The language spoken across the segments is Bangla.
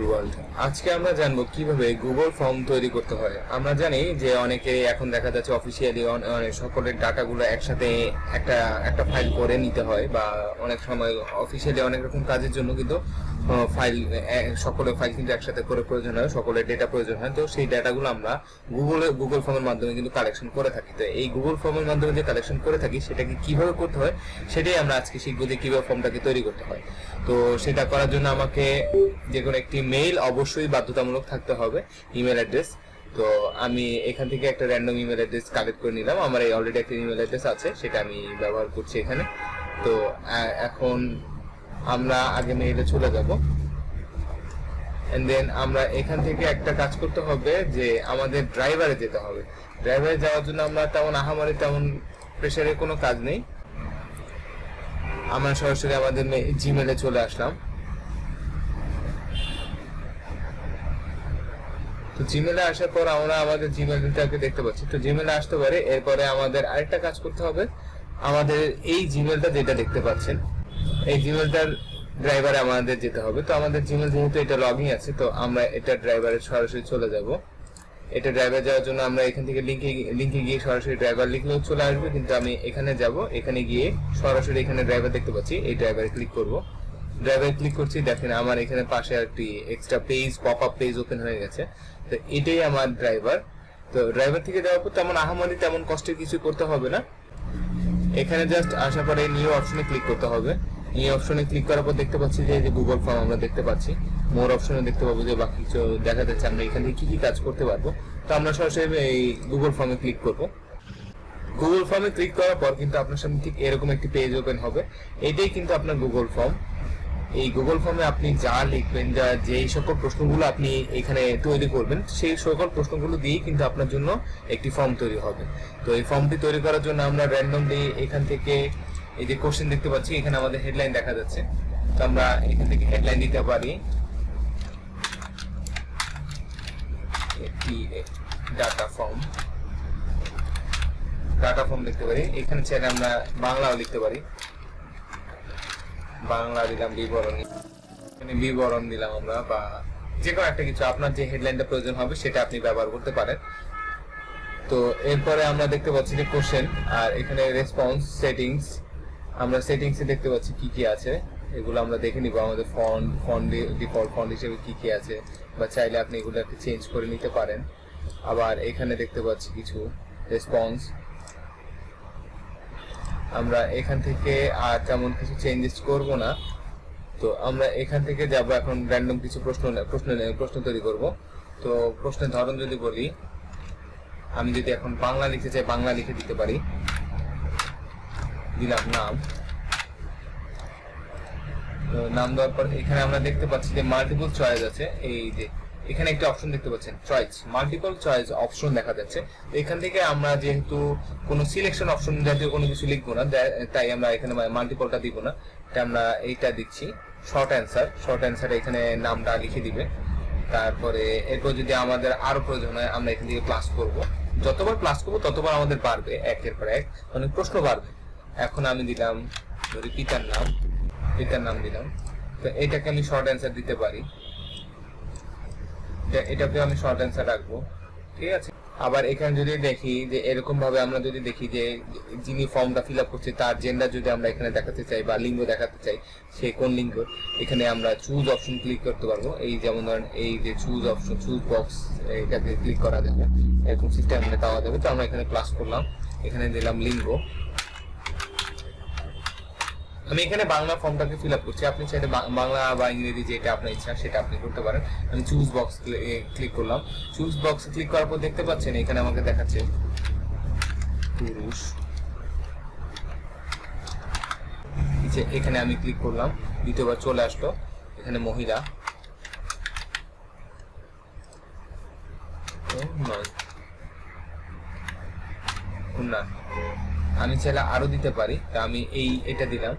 ওয়ার্ল্ড। আজকে আমরা জানবো কিভাবে গুগল ফর্ম তৈরি করতে হয়। আমরা জানি যে অনেকে এখন দেখা যাচ্ছে অফিসিয়ালি সকলের ডাটাগুলো একসাথে একটা একটা ফাইল করে নিতে হয়, বা অনেক সময় অফিসিয়ালি অনেক রকম কাজের জন্য কিন্তু ফাইল সকলের ফাইল কিন্তু একসাথে করে প্রয়োজন হয়, সকলের ডেটা প্রয়োজন হয়। তো সেই ডাটাগুলো আমরা গুগল ফর্মের মাধ্যমে কিন্তু কালেকশন করে থাকি। তো এই গুগল ফর্মের মাধ্যমে যে কালেকশন করে থাকি সেটাকে কিভাবে করতে হয় সেটাই আমরা আজকে শিখবো, যে কিভাবে ফর্মটাকে তৈরি করতে হয়। তো সেটা করার জন্য আমাকে যে কোনো একটি মেইল অবশ্যই বাধ্যতামূলক থাকতে হবে, ইমেল অ্যাড্রেস। তো আমি এখান থেকে একটা র্যান্ডম ইমেল অ্যাড্রেস কালেক্ট করে নিলাম। আমার এই অলরেডি একটা ইমেল অ্যাড্রেস আছে, সেটা আমি ব্যবহার করছি এখানে। তো এখন আমরা আগে মেইলে চলে যাব, এন্ড দেন আমরা এখান থেকে একটা কাজ করতে হবে যে আমাদের ড্রাইভারে যেতে হবে। ড্রাইভারে যাওয়ার জন্য আমরা তেমন প্রেশারের কোনো কাজ নেই। আমরা সরাসরি আমাদের জিমেলে চলে আসলাম। তো জিমেলে আসার পর আমরা আমাদের জিমেলটাকে দেখতে পাচ্ছি। তো জিমেলে আসতে পারে, এরপরে আমাদের আরেকটা কাজ করতে হবে। আমাদের এই জিমেলটা যেটা দেখতে পাচ্ছেন, এই জিমেলটার ড্রাইভারে আমাদের যেতে হবে। তো আমাদের জিমেল যেহেতু এটা লগইন আছে, তো আমরা এটা ড্রাইভারে সরাসরি চলে যাব। এটা ড্রাইভার যাওয়ার জন্য আমরা এখান থেকে লিঙ্কে গিয়ে সরাসরি ড্রাইভার লিখলেও চলে আসবে, কিন্তু আমি এখানে যাব। এখানে গিয়ে সরাসরি এখানে ড্রাইভার দেখতে পাচ্ছি, এই ড্রাইভারে ক্লিক করব। ড্রাইভারে ক্লিক করছি, দেখেন আমার এখানে পাশে একটি extra page, pop up page open হয়ে গেছে। তো এটাই আমার ড্রাইভার। তো ড্রাইভার থেকে যাওয়ার পর তেমন কষ্টের কিছু করতে হবে না। এখানে জাস্ট আসার পরে নিউ অপশনে ক্লিক করতে হবে। নিউ অপশনে ক্লিক করার পর দেখতে পাচ্ছি যে গুগল ফর্ম আমরা দেখতে পাচ্ছি। মোর অপশনে দেখতে পাবো যে বাকি কিছু দেখা যাচ্ছে, আমরা এখান থেকে কি কি কাজ করতে পারবো। তো আমরা সরাসরি এই গুগল ফর্মে ক্লিক করব। গুগল ফর্মে ক্লিক করার পর কিন্তু আপনার সামনে ঠিক এরকম একটি পেজ ওপেন হবে। এটাই কিন্তু আপনার গুগল ফর্ম। এই গুগল ফর্মে আপনি যা লিখবেন, যেই সকল প্রশ্নগুলো আপনি এখানে তৈরি করবেন, সেই সকল প্রশ্নগুলো দিয়েই কিন্তু আপনার জন্য একটি ফর্ম তৈরি হবে। তো এই ফর্মটি তৈরি করার জন্য আমরা র্যান্ডমলি এখান থেকে এই যে কোশ্চেন দেখতে পাচ্ছি, এখানে আমাদের হেডলাইন দেখা যাচ্ছে। তো আমরা এখান থেকে হেডলাইন দিতে পারি ডাটা ফর্ম লিখতে পারি। এখানে চাইলে আমরা বাংলাও লিখতে পারি। বাংলা দিলাম, বিবরণ দিলাম আমরা, বা যে কোনো একটা কিছু আপনার যে হেডলাইনটা প্রয়োজন হবে সেটা আপনি ব্যবহার করতে পারেন। তো এরপরে আমরা দেখতে পাচ্ছি যে কোশ্চেন, আর এখানে রেসপন্স, সেটিংস। আমরা সেটিংসে দেখতে পাচ্ছি কি কি আছে, এগুলো আমরা দেখে নিব। আমাদের ডিফল্ট ফন্ট হিসেবে কি কি আছে, বা চাইলে আপনি এগুলো একটু চেঞ্জ করে নিতে পারেন। আবার এখানে দেখতে পাচ্ছি কিছু রেসপন্স। আমরা এখান থেকে আর তেমন কিছু চেঞ্জেস করব না। তো আমরা এখান থেকে যাব এখন র্যান্ডম কিছু প্রশ্ন তৈরি করব। তো প্রশ্নের ধরন যদি বলি, আমি যদি এখন বাংলা লিখতে চাই, বাংলা লিখে দিতে পারি। দিলাম নাম। তো নাম দেওয়ার পর এখানে আমরা দেখতে পাচ্ছি যে মাল্টিপল চয়েস আছে। এই যে এখানে একটা অপশন দেখতে পাচ্ছেন, চয়েস, মাল্টিপল চয়েস অপশন দেখা যাচ্ছে। এখান থেকে আমরা যেহেতু কোনো সিলেকশন অপশন জাতীয় কোনো কিছু লিখবো না, তাই আমরা এখানে মাল্টিপলটা দিব না। তাই আমরা এইটা দিচ্ছি শর্ট অ্যান্সার। এখানে নামটা লিখে দিবে। তারপরে এরপর যদি আমাদের আরো প্রয়োজন হয়, আমরা এখান থেকে প্লাস করব। যতবার প্লাস করবো ততবার আমাদের বাড়বে, একের পর এক অনেক প্রশ্ন বাড়বে। এখন আমি দিলাম যদি পিতার নাম দিলাম। তো এটাকে আমি শর্ট অ্যান্সার দিতে পারি, এটাকে আমি শর্ট অ্যান্সার রাখবো। ঠিক আছে। আবার এখানে যদি দেখি যে এরকম ভাবে আমরা যদি দেখি যে যিনি ফর্মটা ফিল আপ করছে তার জেন্ডার যদি আমরা এখানে দেখাতে চাই বা লিঙ্গ দেখাতে চাই, সে কোন লিঙ্গ, এখানে আমরা চুজ অপশন ক্লিক করতে পারবো। এই যেমন ধরেন এই যে চুজ বক্স, এটাতে ক্লিক করা যাবে, এরকম সিস্টেমে দেওয়া যাবে। তো আমরা এখানে প্লাস করলাম, এখানে দিলাম লিঙ্গ। আমি এখানে বাংলা ফর্মটাকে ফিল আপ করছি, আপনি চাইলে বাংলা বা ইংরেজি যেটা আপনার ইচ্ছা সেটা আপনি করতে পারেন। আমি চুজ বক্স ক্লিক করলাম। চুজ বক্স ক্লিক করার পর দেখতে পাচ্ছেন এখানে আমাকে দেখাচ্ছে পুরুষ। এখানে আমি ক্লিক করলাম, দ্বিতীয়বার চলে আসলো এখানে মহিলা। না, আমি চাইলে আরো দিতে পারি। তা আমি এটা দিলাম।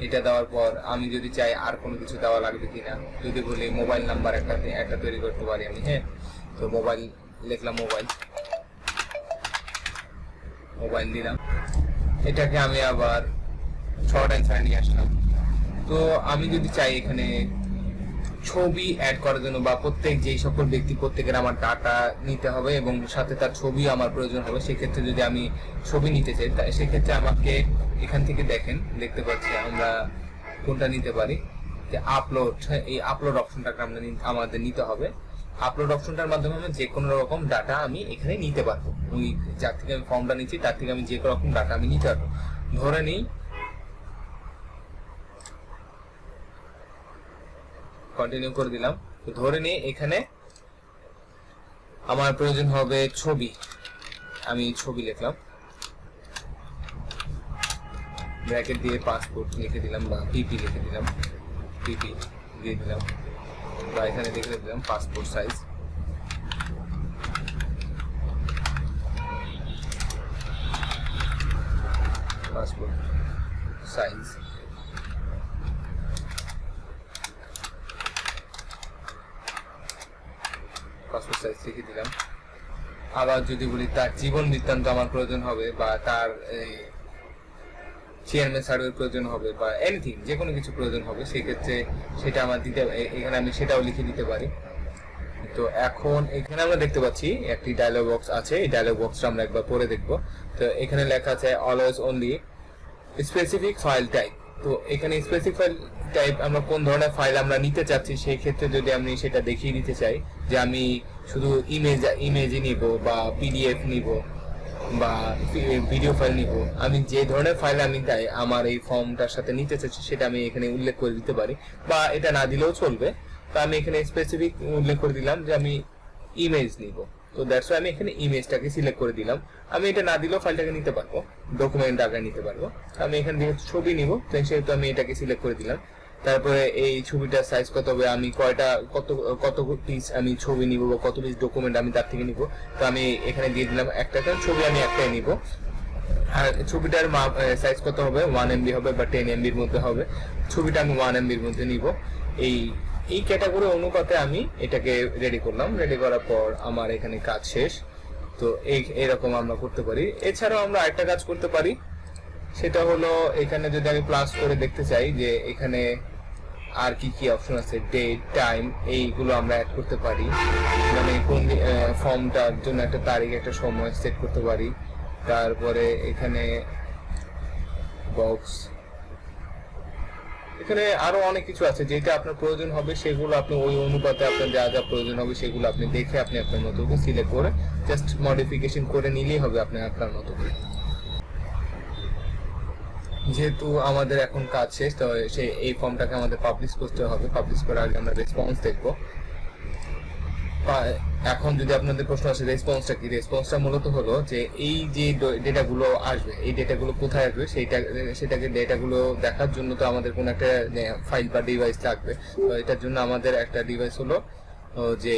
এটা দেওয়ার পর আমি যদি চাই আর কোনো কিছু দেওয়া লাগবে কিনা, যদি বলি মোবাইল নাম্বার একটা তৈরি করতে পারি আমি। হ্যাঁ, তো মোবাইল লিখলাম, মোবাইল দিলাম। এটাকে আমি আবার শর্ট অ্যান্সার নিয়ে আসলাম। তো আমি যদি চাই এখানে ছবি অ্যাড করার জন্য বা প্রত্যেক যেই সকল ব্যক্তি প্রত্যেকের আমার ডাটা নিতে হবে এবং সাথে তার ছবিও আমার প্রয়োজন হবে, সেক্ষেত্রে যদি আমি ছবি নিতে চাই সেক্ষেত্রে আমাকে এখান থেকে দেখতে পাচ্ছি আমরা কোনটা নিতে পারি যে আপলোড। এই আপলোড অপশনটাকে আমাদের নিতে হবে। আপলোড অপশনটার মাধ্যমে আমি যে কোনো রকম ডাটা আমি এখানে নিতে পারবো। ওই যার থেকে আমি ফর্মটা নিচ্ছি তার থেকে আমি যে কোনো রকম ডাটা আমি নিতে পারবো। ধরে নিই কন্টিনিউ করে দিলাম। তো ধরে নিই এখানে আমার প্রয়োজন হবে ছবি, আমি ছবি লিখলাম, ব্র্যাকেট দিয়ে পাসপোর্ট লিখে দিলাম বা পিপি লিখে দিলাম, পিপি দিয়ে দিলাম বা এখানে লিখে দিলাম passport size. Passport size passport size লিখে দিলাম। আবার যদি বলি তার জীবন বৃত্তান্ত আমার প্রয়োজন হবে বা তার চেয়ারম্যান সার্ভের প্রয়োজন হবে বা এনিথিং যে কোনো কিছু প্রয়োজন হবে, সেক্ষেত্রে সেটা আমার এখানে আমি সেটাও লিখে দিতে পারি। তো এখন এখানে আমরা দেখতে পাচ্ছি একটি ডায়লগ বক্স আছে, এই ডায়লগ বক্সটা আমরা একবার পড়ে দেখবো। তো এখানে লেখা আছে always only specific file type. তো এখানে স্পেসিফিক ফাইল টাইপ আমরা কোন ধরনের ফাইল আমরা নিতে চাচ্ছি, সেই ক্ষেত্রে যদি আমি সেটা দেখিয়ে দিতে চাই যে আমি শুধু ইমেজই নিব বা পিডিএফ নিব বা ভিডিও ফাইল নিব, আমি যে ধরনের ফাইল আমি তাই আমার এই ফর্মটার সাথে নিতে চাচ্ছি সেটা আমি এখানে উল্লেখ করে দিতে পারি, বা এটা না দিলেও চলবে। তো আমি এখানে স্পেসিফিক উল্লেখ করে দিলাম যে আমি ইমেজ নিব। তো দ্যাটস ওয়াই আমি এখানে ইমেজটাকে সিলেক্ট করে দিলাম। আমি এটা না দিলেও ফাইলটাকে নিতে পারবো, ডকুমেন্ট আকারে নিতে পারবো। আমি এখান থেকে ছবি নিব, সেহেতু আমি এটাকে সিলেক্ট করে দিলাম। তারপরে এই ছবিটার সাইজ কত হবে, আমি কত পিস আমি ছবি নিব বা কত পিস ডকুমেন্ট আমি তার থেকে নিব। তো আমি এখানে দিয়ে দিলাম একটা ছবি, আমি একটাই নিব। আর ছবিটার সাইজ কত হবে, 1 MB হবে বা 10 MBর মধ্যে হবে। ছবিটা আমি 1 MBর মধ্যে নিব। এই ক্যাটাগরি অনুপাতে আমি এটাকে রেডি করলাম। রেডি করার পর আমার এখানে কাজ শেষ। তো এইরকম আমরা করতে পারি। এছাড়াও আমরা আরেকটা কাজ করতে পারি, সেটা হলো এখানে যদি আমি প্লাস করে দেখতে চাই যে এখানে আর কি কি অপশন আছে, ডেট টাইম এইগুলো আমরা অ্যাড করতে পারি। মানে কোন ফর্মটার জন্য একটা তারিখ একটা সময় সেট করতে পারি। তারপরে এখানে বক্স, এখানে আরো অনেক কিছু আছে যেটা আপনার প্রয়োজন হবে, সেগুলো আপনি ওই অনুপাতে আপনার যা যা প্রয়োজন হবে সেগুলো আপনি দেখে আপনি আপনার মতো করে সিলেক্ট করে জাস্ট মডিফিকেশন করে নিলেই হবে আপনার মতো করে। যেহেতু আমাদের এখন কাজ শেষ, তো এই ফর্মটাকে আমাদের পাবলিশ করতে হবে। পাবলিশ করার আগে আমরা রেসপন্স দেখবো। এখন যদি আপনাদের প্রশ্ন আছে রেসপন্সটা কি, রেসপন্সটা মূলত হলো যে এই যে ডেটাগুলো আসবে, এই ডেটাগুলো কোথায় আসবে সেটাকে ডেটাগুলো দেখার জন্য তো আমাদের কোনো একটা ফাইল বা ডিভাইস লাগবে। তো এটার জন্য আমাদের একটা ডিভাইস হলো যে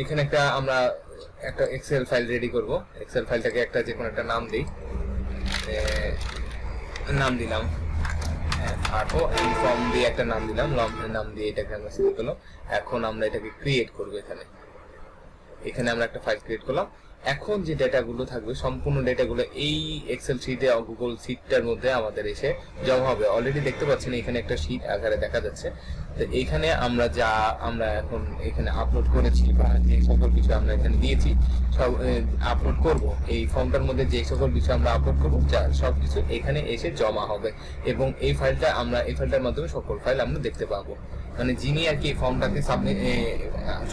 এখানে আমরা একটা এক্সেল ফাইল রেডি করব। এক্সেল ফাইলটাকে একটা যে কোনো একটা নাম দিই, নাম দিলাম ফর্ম দিয়ে একটা নাম দিলাম, নাম দিয়ে এটাকে আমরা সিলেক্ট করলাম। এখন আমরা এটাকে ক্রিয়েট করবো। এখানে আমরা একটা ফাইল ক্রিয়েট করলাম। এখন যে ডেটাগুলো থাকবে সম্পূর্ণ ডেটাগুলো এই এক্সেল শিটে গুগল শিটটার মধ্যে আমাদের এসে জমা হবে। অলরেডি দেখতে পাচ্ছেন এখানে একটা শিট আকারে দেখা যাচ্ছে। তো এখানে আমরা এখন এখানে আপলোড করেছি বা যে সকল কিছু আমরা এখানে দিয়েছি সব আপলোড করব। এই ফর্মটার মধ্যে যে সকল কিছু আমরা আপলোড করবো সবকিছু এখানে এসে জমা হবে এবং এই ফাইলটার মাধ্যমে সকল ফাইল আমরা দেখতে পাবো। মানে যিনি আর কি এই ফর্মটাকে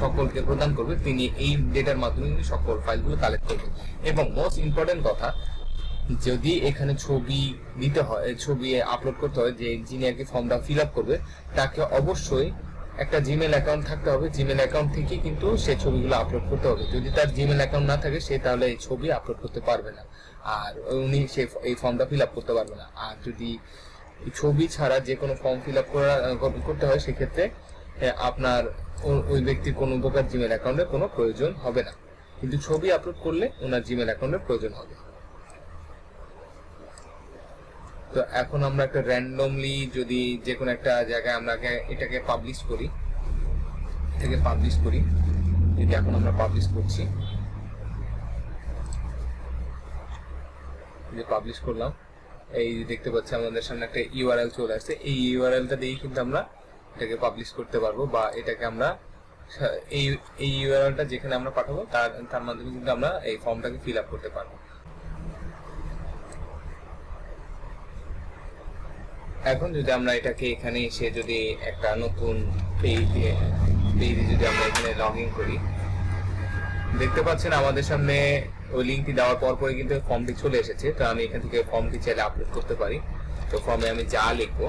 সকলকে প্রদান করবে তিনি এই ডেটার মাধ্যমে সকল ফাইলগুলো কালেক্ট করবে। এবং মোস্ট ইম্পর্টেন্ট কথা, যদি এখানে ছবি দিতে হয়, ছবি আপলোড করতে হয়, যে যিনি আর কি ফর্মটা ফিল আপ করবে তাকে অবশ্যই একটা জিমেল অ্যাকাউন্ট থাকতে হবে। জিমেল অ্যাকাউন্ট থেকে কিন্তু সে ছবিগুলো আপলোড করতে হবে। যদি তার জিমেল অ্যাকাউন্ট না থাকে সে তাহলে এই ছবি আপলোড করতে পারবে না, আর উনি এই ফর্মটা ফিল আপ করতে পারবে না। আর যদি ছবি ছাড়া যে কোনো ফর্ম ফিল আপ করতে হয় সেক্ষেত্রে আপনার ওই ব্যক্তির কোনো প্রকার জিমেল অ্যাকাউন্টের কোনো প্রয়োজন হবে না, কিন্তু ছবি আপলোড করলে ওনার জিমেল অ্যাকাউন্টের প্রয়োজন হবে। তো এখন আমরা একটা র্যান্ডমলি যদি যে কোনো একটা জায়গায় আমরা এটাকে পাবলিশ করি, যদি এখন আমরা পাবলিশ করছি, যে পাবলিশ করলাম, এই দেখতে পাচ্ছি আমাদের সামনে একটা ইউআরএল চলে আসছে। এই ইউআরএলটা দিয়ে কিন্তু আমরা এটাকে পাবলিশ করতে পারবো, বা এটাকে আমরা এই ইউআরএলটা যেখানে আমরা পাঠাবো তার মাধ্যমে কিন্তু আমরা এই ফর্মটাকে ফিল আপ করতে পারবো। এখন যদি আমরা এটাকে এখানে এসে যদি একটা নতুন পেজে যদি আমরা এখানে লগ ইন করি, দেখতে পাচ্ছেন আমাদের সামনে ওই লিঙ্কটি দেওয়ার পরে কিন্তু ফর্মটি চলে এসেছে। তো আমি এখান থেকে ফর্মটি চাইলে আপলোড করতে পারি। তো ফর্মে আমি যা লিখবো,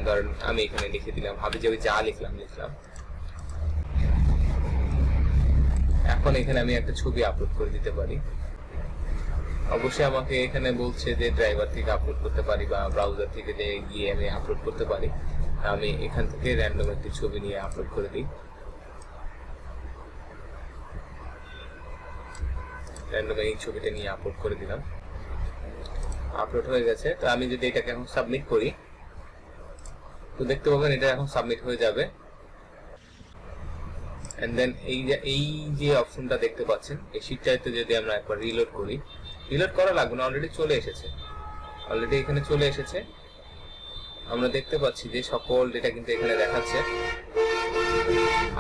ধরেন আমি এখানে লিখে দিলাম, ভাবি যে যা লিখলাম। এখন এখানে আমি একটা ছবি আপলোড করে দিতে পারি। অবশ্যই আমাকে এখানে বলছে যে ড্রাইভার থেকে আপলোড করতে পারি বা ব্রাউজার থেকে গিয়ে আমি আপলোড করতে পারি। আমি এখান থেকে র্যান্ডম একটি ছবি নিয়ে আপলোড করে দিই। র্যান্ডম এই ছবিটা নিয়ে আপলোড করে দিলাম, আপলোড হয়ে গেছে। তো আমি যদি এটাকে এখন সাবমিট করি, তো দেখতে পাবেন এটা এখন সাবমিট হয়ে যাবে। এন্ড দেন এই যে অপশনটা দেখতে পাচ্ছেন, এই শীটটাতে যদি আমরা একবার রিলোড করি, রিলোড করা লাগবে না, অলরেডি চলে এসেছে, অলরেডি এখানে চলে এসেছে। আমরা দেখতে পাচ্ছি যে সকল ডেটা কিন্তু এখানে দেখাচ্ছে।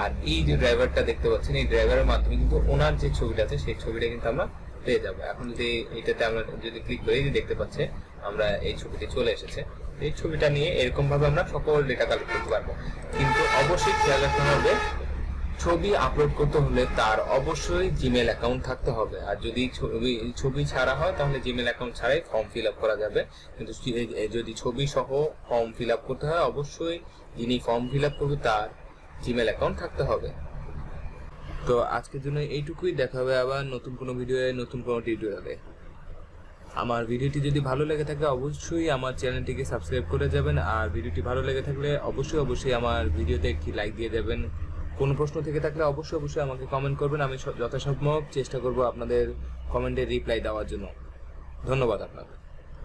আর এই যে ড্রাইভারটা দেখতে পাচ্ছেন, এই ড্রাইভারের মাধ্যমে কিন্তু ওনার যে ছবিটা আছে সেই ছবিটা কিন্তু আমরা পেয়ে যাবো। এখন যদি এটাতে আমরা যদি ক্লিক করি, দেখতে পাচ্ছে আমরা এই ছবিটি চলে এসেছে। এই ছবিটা নিয়ে এরকম ভাবে আমরা সকল ডেটা কালেক্ট করতে পারবো। কিন্তু অবশ্যই খেয়াল রাখতে হবে, ছবি আপলোড করতে হলে তার অবশ্যই জিমেল অ্যাকাউন্ট থাকতে হবে। আর যদি ছবি ছাড়া হয় তাহলে জিমেল অ্যাকাউন্ট ছাড়াই ফর্ম ফিল আপ করা যাবে। কিন্তু যদি ছবি সহ ফর্ম ফিল আপ করতে হয়, অবশ্যই যিনি ফর্ম ফিল আপ করবে তার জিমেল অ্যাকাউন্ট থাকতে হবে। তো আজকের জন্য এইটুকুই, দেখা হবে আবার নতুন কোনো ভিডিওয়ে, নতুন কোনো টিউটোরিয়ালে। আমার ভিডিওটি যদি ভালো লেগে থাকে অবশ্যই আমার চ্যানেলটিকে সাবস্ক্রাইব করে যাবেন। আর ভিডিওটি ভালো লেগে থাকলে অবশ্যই আমার ভিডিওতে একটি লাইক দিয়ে যাবেন। কোনো প্রশ্ন থেকে থাকলে অবশ্যই আমাকে কমেন্ট করবেন। আমি যথাসম্ভব চেষ্টা করব আপনাদের কমেন্টের রিপ্লাই দেওয়ার জন্য। ধন্যবাদ আপনাকে।